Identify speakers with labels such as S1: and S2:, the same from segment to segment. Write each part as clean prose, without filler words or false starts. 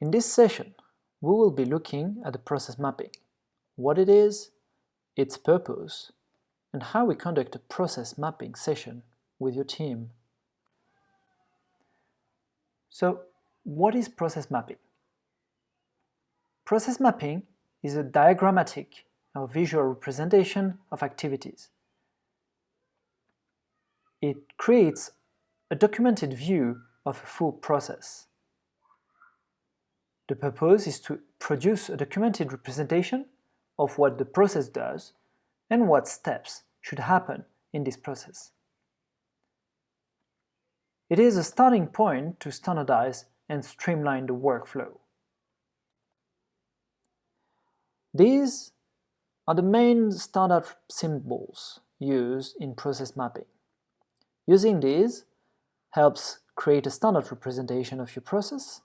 S1: In this session, we will be looking at the process mapping, what it is, its purpose, and how we conduct a process mapping session with your team. So, what is process mapping? Process mapping is a diagrammatic or visual representation of activities. It creates a documented view of a full process. The purpose is to produce a documented representation of what the process does and what steps should happen in this process. It is a starting point to standardize and streamline the workflow. These are the main standard symbols used in process mapping. Using these helps create a standard representation of your process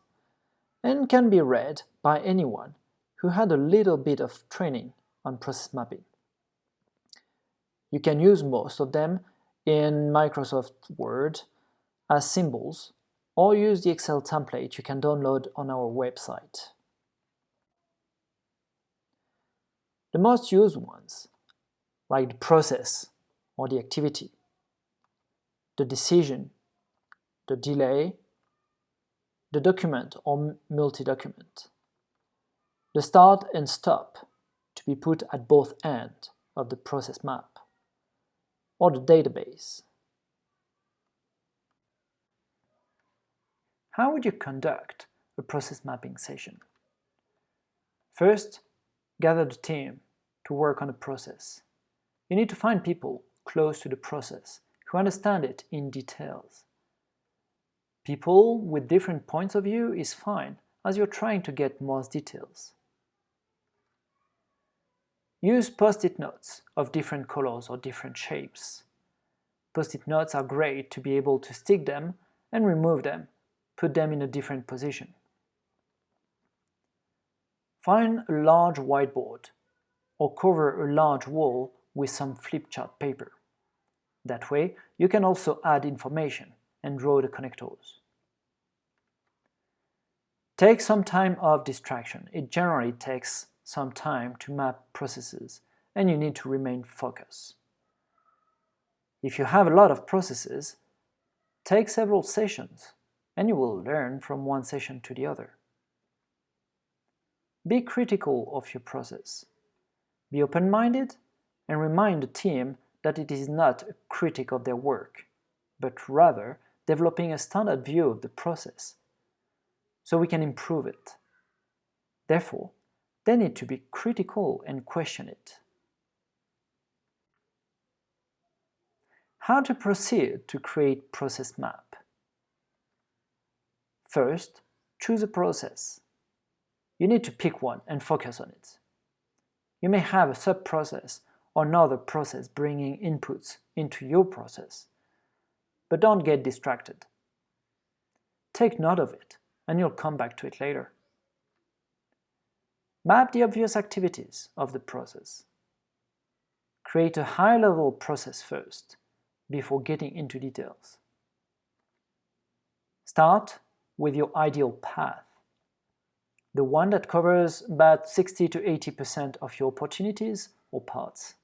S1: and can be read by anyone who had a little bit of training on process mapping. You can use most of them in Microsoft Word as symbols or use the Excel template you can download on our website. The most used ones, like the process or the activity, the decision, the delay, the document or multi-document, the start and stop to be put at both ends of the process map, or the database. How would you conduct a process mapping session? First, gather the team to work on a process. You need to find people close to the process who understand it in details. People with different points of view is fine, as you're trying to get most details. Use post-it notes of different colors or different shapes. Post-it notes are great to be able to stick them and remove them, put them in a different position. Find a large whiteboard or cover a large wall with some flip chart paper. That way, you can also add information and draw the connectors. Take some time off distraction. It generally takes some time to map processes, and you need to remain focused. If you have a lot of processes, take several sessions, and you will learn from one session to the other. Be critical of your process. Be open-minded and remind the team that it is not a critic of their work, but rather developing a standard view of the process so we can improve it. Therefore, they need to be critical and question it. How to proceed to create process map? First, choose a process. You need to pick one and focus on it. You may have a sub-process or another process bringing inputs into your process, but don't get distracted. Take note of it, and you'll come back to it later. Map the obvious activities of the process. Create a high-level process first, before getting into details. Start with your ideal path, the one that covers about 60 to 80% of your opportunities or parts.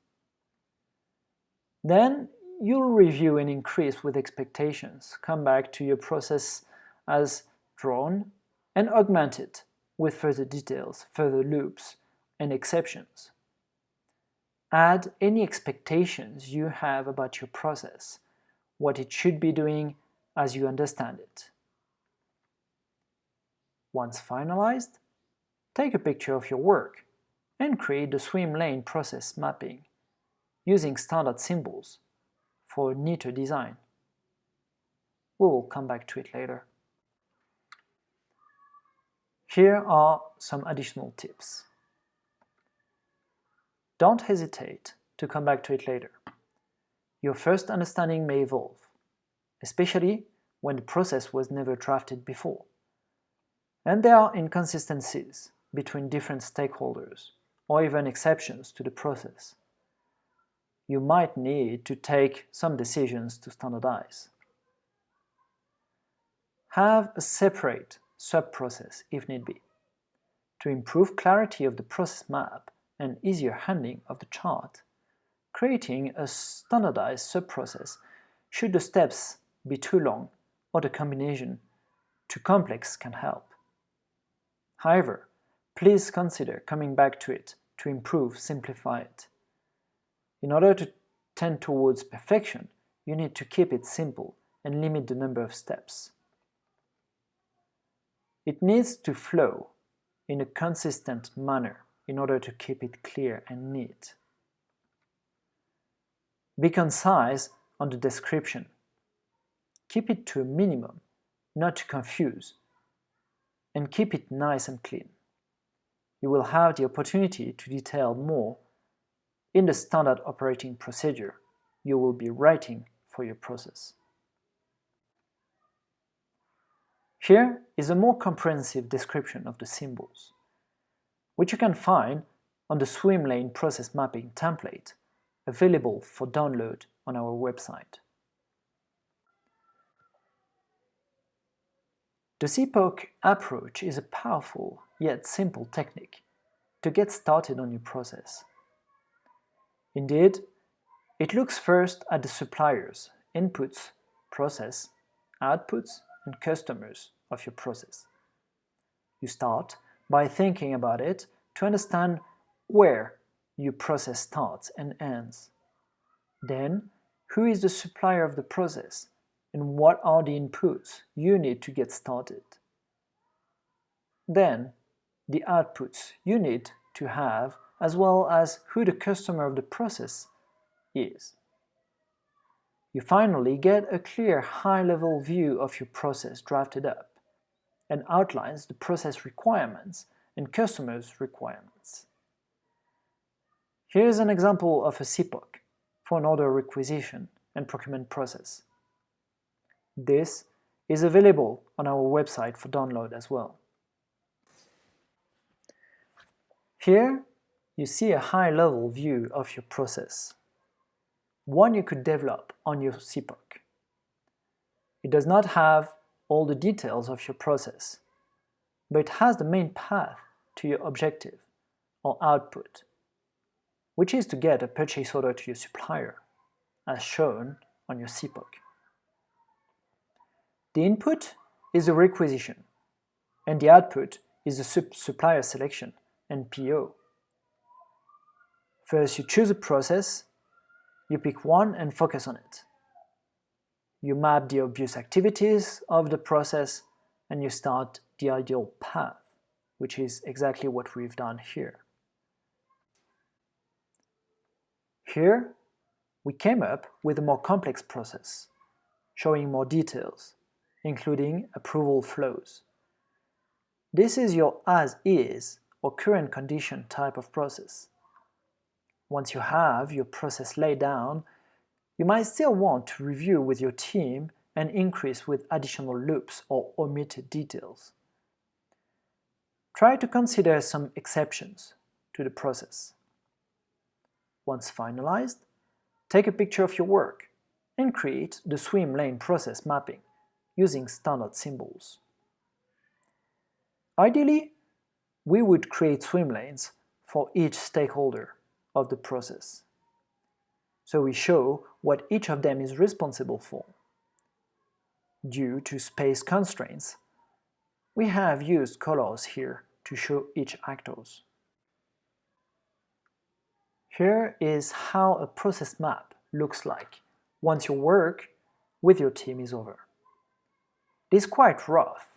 S1: Then you'll review and increase with expectations, come back to your process as drawn, and augment it with further details, further loops, and exceptions. Add any expectations you have about your process, what it should be doing as you understand it. Once finalized, take a picture of your work and create the Swimlane process mapping using standard symbols for a neater design. We will come back to it later. Here are some additional tips. Don't hesitate to come back to it later. Your first understanding may evolve, especially when the process was never drafted before. And there are inconsistencies between different stakeholders, or even exceptions to the process. You might need to take some decisions to standardize. Have a separate sub-process if need be. To improve clarity of the process map and easier handling of the chart, creating a standardized sub-process should the steps be too long or the combination too complex can help. However, please consider coming back to it to improve, simplify it. In order to tend towards perfection, you need to keep it simple and limit the number of steps. It needs to flow in a consistent manner in order to keep it clear and neat. Be concise on the description. Keep it to a minimum, not to confuse, and keep it nice and clean. You will have the opportunity to detail more in the standard operating procedure you will be writing for your process. Here is a more comprehensive description of the symbols, which you can find on the Swimlane process mapping template available for download on our website. The SIPOC approach is a powerful yet simple technique to get started on your process. Indeed, it looks first at the suppliers, inputs, process, outputs, and customers of your process. You start by thinking about it to understand where your process starts and ends. Then, who is the supplier of the process and what are the inputs you need to get started? Then, the outputs you need to have, as well as who the customer of the process is. You finally get a clear high-level view of your process drafted up and outlines the process requirements and customers' requirements. Here is an example of a SIPOC for an order requisition and procurement process. This is available on our website for download as well. Here you see a high-level view of your process, one you could develop on your SIPOC. It does not have all the details of your process, but it has the main path to your objective or output, which is to get a purchase order to your supplier, as shown on your SIPOC. The input is the requisition, and the output is the supplier selection and PO. First, you choose a process, you pick one and focus on it. You map the obvious activities of the process and you start the ideal path, which is exactly what we've done here. Here, we came up with a more complex process, showing more details, including approval flows. This is your as-is or current condition type of process. Once you have your process laid down, you might still want to review with your team and increase with additional loops or omitted details. Try to consider some exceptions to the process. Once finalized, take a picture of your work and create the Swimlane process mapping using standard symbols. Ideally, we would create swim lanes for each stakeholder of the process, so we show what each of them is responsible for. Due to space constraints, we have used colors here to show each actors. Here is how a process map looks like once your work with your team is over. It is quite rough,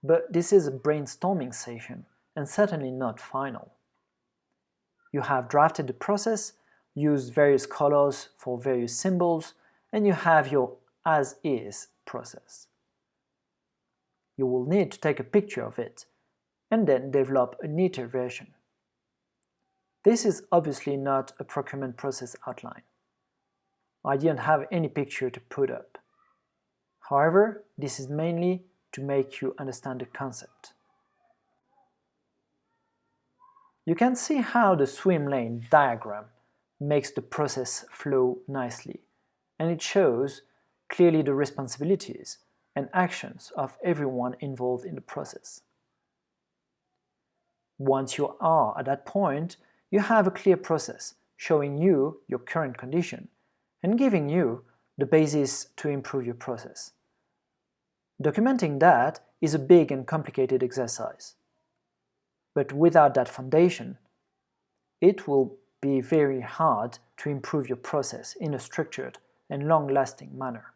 S1: but this is a brainstorming session and certainly not final. You have drafted the process, used various colors for various symbols, and you have your as-is process. You will need to take a picture of it and then develop a neater version. This is obviously not a procurement process outline. I didn't have any picture to put up. However, this is mainly to make you understand the concept. You can see how the swim lane diagram makes the process flow nicely, and it shows clearly the responsibilities and actions of everyone involved in the process. Once you are at that point, you have a clear process showing you your current condition and giving you the basis to improve your process. Documenting that is a big and complicated exercise. But without that foundation, it will be very hard to improve your process in a structured and long-lasting manner.